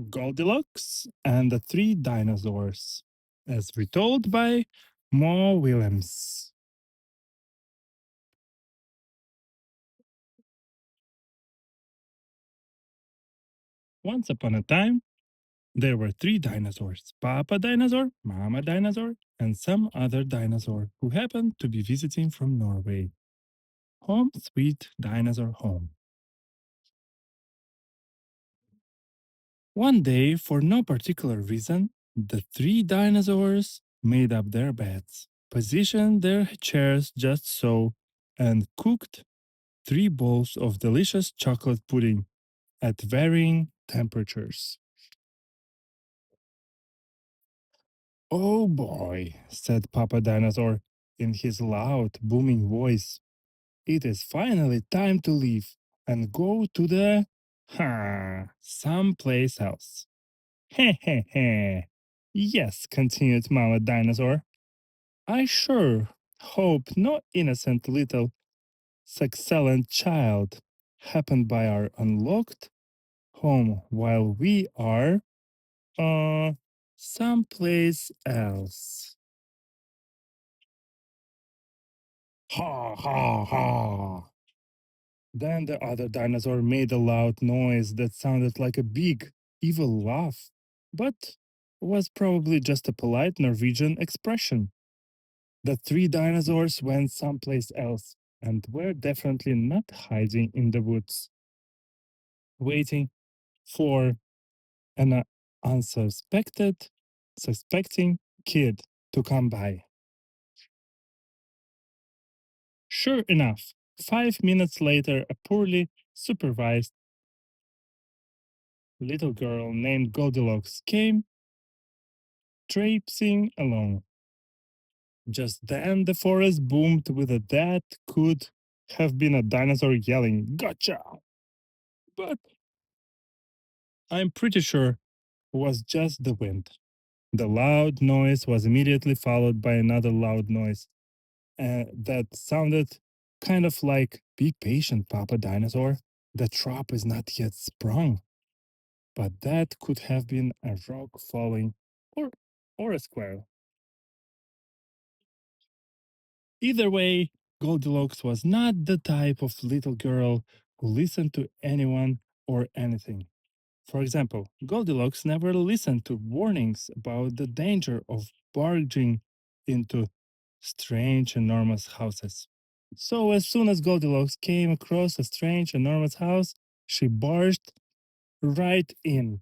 Goldilocks and the Three Dinosaurs, as retold by Mo Willems. Once upon a time, there were three dinosaurs: Papa Dinosaur, Mama Dinosaur, and some other dinosaur who happened to be visiting from Norway. Home sweet dinosaur home. One day, for no particular reason, the three dinosaurs made up their beds, positioned their chairs just so, and cooked three bowls of delicious chocolate pudding at varying temperatures. Oh boy, said Papa Dinosaur in his loud, booming voice. It is finally time to leave and go to the someplace else. Heh heh heh. Yes, continued Mama Dinosaur. I sure hope no innocent little succulent child happened by our unlocked home while we are uh someplace else. Ha ha ha. Then the other dinosaur made a loud noise that sounded like a big, evil laugh, but was probably just a polite Norwegian expression. The three dinosaurs went someplace else and were definitely not hiding in the woods, waiting for an unsuspected, suspecting kid to come by. Sure enough, 5 minutes later, a poorly supervised little girl named Goldilocks came traipsing along. Just then, the forest boomed with a that could have been a dinosaur yelling, "Gotcha!" But I'm pretty sure it was just the wind. The loud noise was immediately followed by another loud noise that sounded kind of like, "Be patient, Papa Dinosaur. The trap is not yet sprung." But that could have been a rock falling or, or a squirrel. Either way, Goldilocks was not the type of little girl who listened to anyone or anything. For example, Goldilocks never listened to warnings about the danger of barging into strange, enormous houses. So, as soon as Goldilocks came across a strange, enormous house, she barged right in.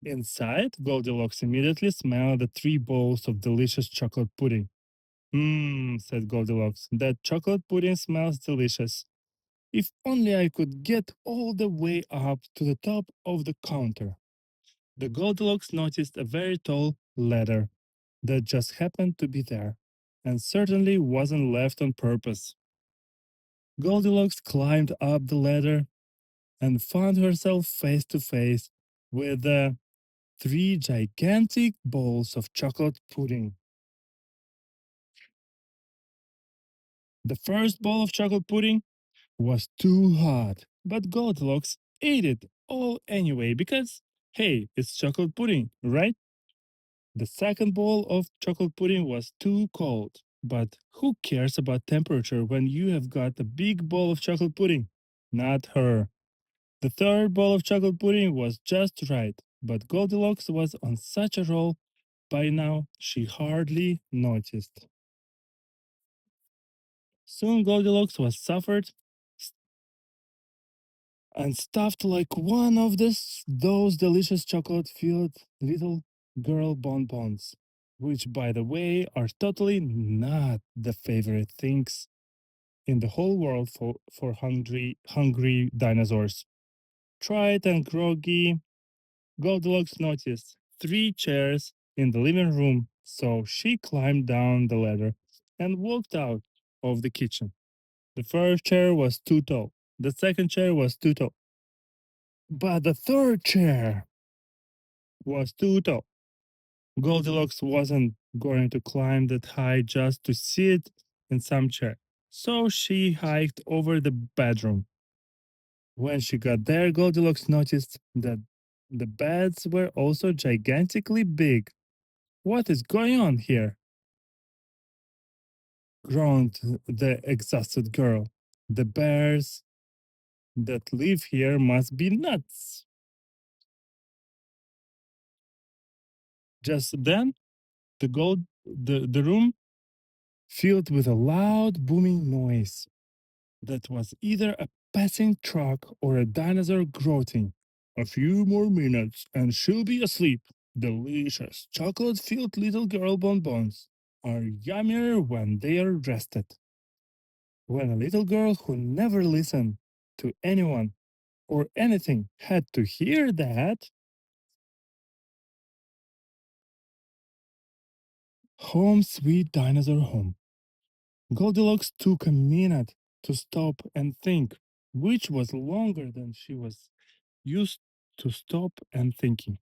Inside, Goldilocks immediately smelled the three bowls of delicious chocolate pudding. Mmm, said Goldilocks, that chocolate pudding smells delicious. If only I could get all the way up to the top of the counter. The Goldilocks noticed a very tall ladder that just happened to be there, and certainly wasn't left on purpose. Goldilocks climbed up the ladder and found herself face to face with the three gigantic bowls of chocolate pudding. The first bowl of chocolate pudding was too hot, but Goldilocks ate it all anyway because, hey, it's chocolate pudding, right? The second bowl of chocolate pudding was too cold, but who cares about temperature when you have got a big bowl of chocolate pudding? Not her. The third bowl of chocolate pudding was just right, but Goldilocks was on such a roll by now she hardly noticed. Soon Goldilocks was suffered and stuffed like one of those delicious chocolate-filled little girl bonbons, which, by the way, are totally not the favorite things in the whole world for hungry dinosaurs. Tried and groggy, Goldilocks noticed three chairs in the living room, so she climbed down the ladder and walked out of the kitchen. The first chair was too tall. The second chair was too tall. But the third chair was too tall. Goldilocks wasn't going to climb that high just to sit in some chair. So she hiked over the bedroom. When she got there, Goldilocks noticed that the beds were also gigantically big. What is going on here? Groaned the exhausted girl. The bears that live here must be nuts. Just then, the room filled with a loud booming noise that was either a passing truck or a dinosaur grunting. A few more minutes and she'll be asleep. Delicious chocolate-filled little girl bonbons are yummier when they are rested. When a little girl who never listened to anyone or anything had to hear that, home sweet dinosaur home. Goldilocks took a minute to stop and think, which was longer than she was used to stop and thinking.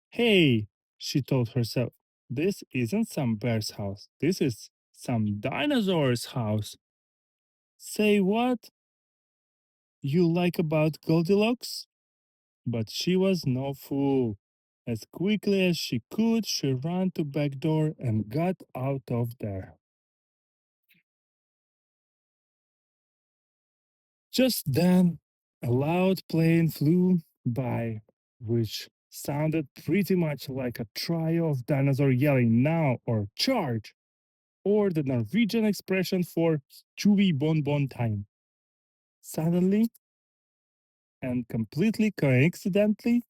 Hey, she told herself, this isn't some bear's house. This is some dinosaur's house. Say what you like about Goldilocks? But she was no fool. As quickly as she could, she ran to back door and got out of there. Just then, a loud plane flew by, which sounded pretty much like a trio of dinosaurs yelling now or charge, or the Norwegian expression for chewy bonbon time. Suddenly, and completely coincidentally,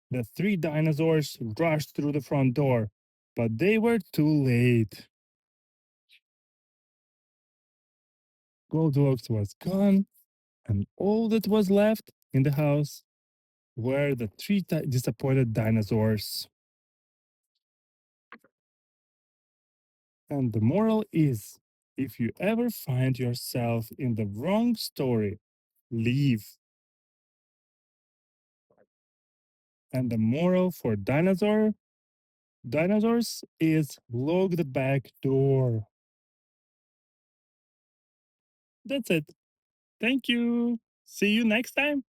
the three dinosaurs rushed through the front door, but they were too late. Goldilocks was gone, and all that was left in the house were the three disappointed dinosaurs. And the moral is if you ever find yourself in the wrong story, leave. And the moral for dinosaurs is lock the back door. That's it. Thank you. See you next time.